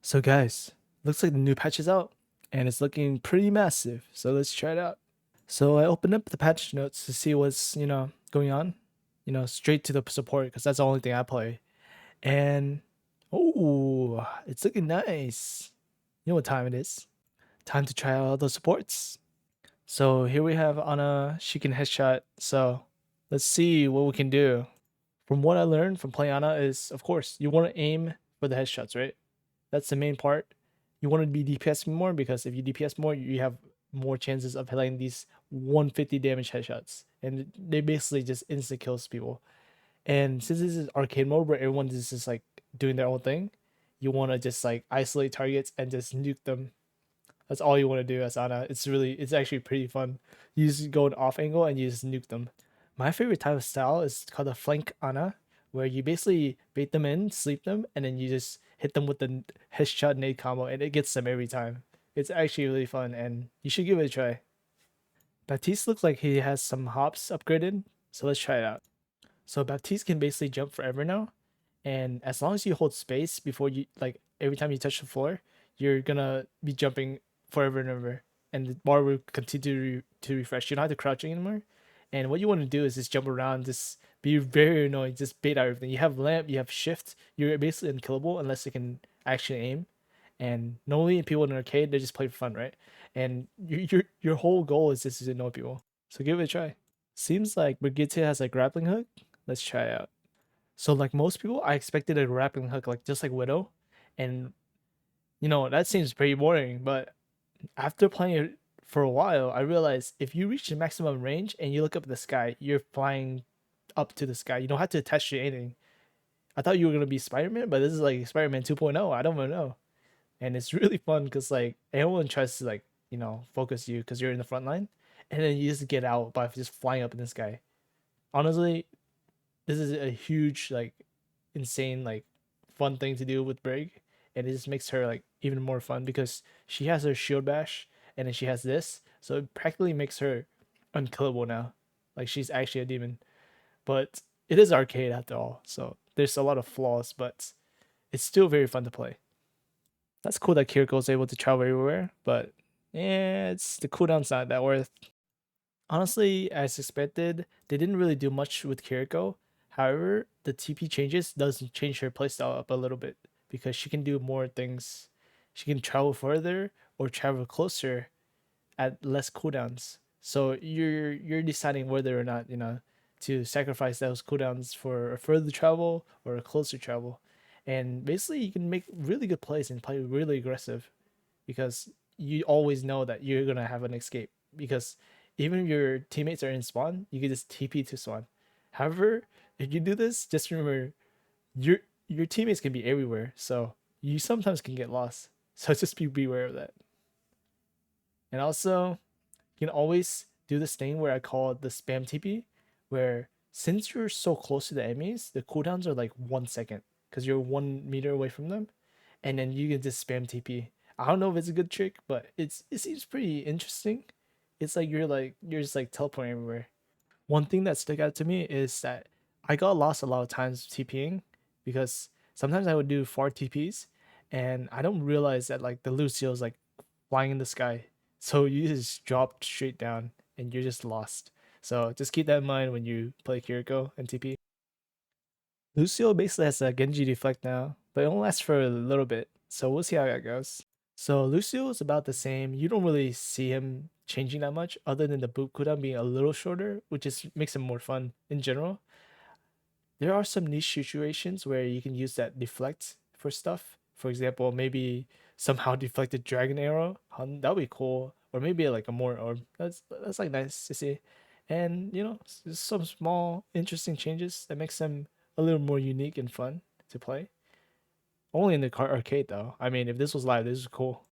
So guys, looks like the new patch is out and it's looking pretty massive. So let's try it out. So I opened up the patch notes to see what's, going on. Straight to the support because that's the only thing I play. And oh, it's looking nice. You know what time it is? Time to try out all those supports. So here we have Ana. She can headshot. So let's see what we can do. From what I learned from playing Ana is, of course, you want to aim for the headshots, right? That's the main part. You want to be DPS more because if you DPS more, you have more chances of hitting these 150 damage headshots, and they basically just instant kills people. And since this is arcade mode where everyone is just like doing their own thing, you want to just like isolate targets and just nuke them. That's all you want to do as Ana. It's actually pretty fun. You just go an off angle and you just nuke them. My favorite type of style is called a flank Ana, where you basically bait them in, sleep them, and then you just hit them with the headshot nade combo, and it gets them every time. It's actually really fun, and you should give it a try. Baptiste looks like he has some hops upgraded, so let's try it out. So Baptiste can basically jump forever now, and as long as you hold space before you like every time you touch the floor, you're gonna be jumping forever and ever, and the bar will continue to refresh. You don't have to crouch anymore, and what you want to do is just jump around, just be very annoying, just bait out everything. You have lamp, you have shift, you're basically unkillable unless you can actually aim. And normally people in an arcade they just play for fun, right? And your whole goal is just to annoy people. So give it a try. Seems like Brigitte has a grappling hook. Let's try it out. So like most people, I expected a grappling hook like just like Widow, and that seems pretty boring. But after playing it for a while, I realized if you reach the maximum range and you look up at the sky, you're flying up to the sky. You don't have to attach to anything. I thought you were gonna be Spider-Man, but this is like Spider-Man 2.0. I don't even know, and it's really fun because like everyone tries to like focus you because you're in the front line, and then you just get out by just flying up in the sky. Honestly, this is a huge like insane like fun thing to do with Brig, and it just makes her like even more fun because she has her shield bash and then she has this, so it practically makes her unkillable now. Like she's actually a demon, but it is arcade after all, so there's a lot of flaws, but it's still very fun to play. That's cool that Kiriko is able to travel everywhere, but yeah, it's the cooldown's not that worth. Honestly, as expected, they didn't really do much with Kiriko. However, the TP changes does change her playstyle up a little bit because she can do more things. She can travel further or travel closer at less cooldowns. So you're deciding whether or not to sacrifice those cooldowns for a further travel or a closer travel. And basically, you can make really good plays and play really aggressive because you always know that you're gonna have an escape because even if your teammates are in spawn, you can just TP to spawn. However, if you do this, just remember your your teammates can be everywhere, so you sometimes can get lost. So just be beware of that. And also, you can always do this thing where I call it the spam TP, where since you're so close to the enemies, the cooldowns are like 1 second because you're 1 meter away from them, and then you can just spam TP. I don't know if it's a good trick, but it seems pretty interesting. It's like you're just like teleporting everywhere. One thing that stuck out to me is that I got lost a lot of times TPing because sometimes I would do far TPs and I don't realize that like the Lucio is like flying in the sky. So you just drop straight down and you're just lost. So just keep that in mind when you play Kiriko and TP. Lucio basically has a Genji deflect now, but it only lasts for a little bit. So we'll see how that goes. So Lucio is about the same. You don't really see him changing that much, other than the boot cooldown being a little shorter, which just makes him more fun in general. There are some niche situations where you can use that deflect for stuff. For example, maybe somehow deflected dragon arrow. That would be cool. Or maybe like a more orb. That's like nice to see. And just some small interesting changes that makes them a little more unique and fun to play. Only in the arcade though. I mean, if this was live, this is cool.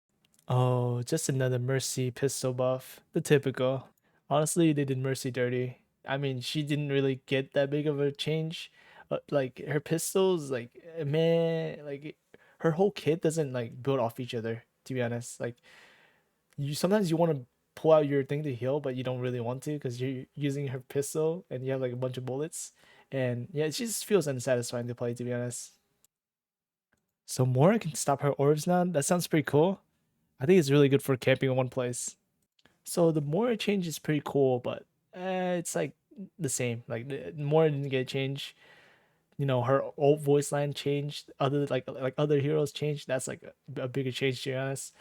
Oh, just another Mercy pistol buff. The typical. Honestly, they did Mercy dirty. I mean, she didn't really get that big of a change. Like her pistols, like man, like her whole kit doesn't like build off each other. To be honest, like you sometimes you want to pull out your thing to heal, but you don't really want to because you're using her pistol and you have like a bunch of bullets, and yeah, it just feels unsatisfying to play. To be honest. So Mora can stop her orbs now. That sounds pretty cool. I think it's really good for camping in one place. So the Mora change is pretty cool, but it's like the same. Like Mora didn't get a change. Her old voice line changed. Other other heroes changed. That's like a bigger change, to be honest.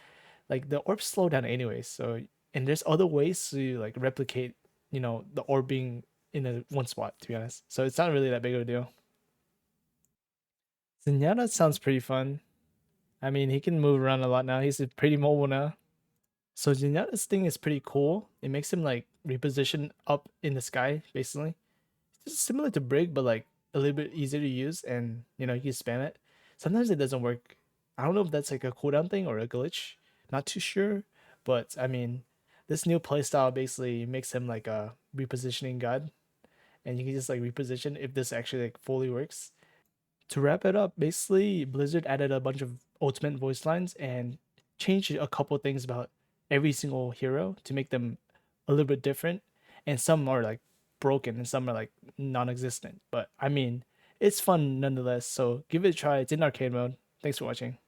Like the orbs slow down anyways. So and there's other ways to like replicate, the orb being in a one spot, to be honest. So it's not really that big of a deal. Zenyatta sounds pretty fun. I mean, he can move around a lot now. He's pretty mobile now. So Zenyatta's thing is pretty cool. It makes him like reposition up in the sky, basically. It's similar to Brig, but like a little bit easier to use, and you can spam it. Sometimes it doesn't work. I don't know if that's like a cooldown thing or a glitch. Not too sure, but I mean, this new playstyle basically makes him like a repositioning god, and you can just like reposition if this actually like fully works. To wrap it up, basically Blizzard added a bunch of ultimate voice lines and changed a couple things about every single hero to make them a little bit different. And some are like broken and some are like non-existent. But I mean, it's fun nonetheless. So give it a try. It's in arcade mode. Thanks for watching.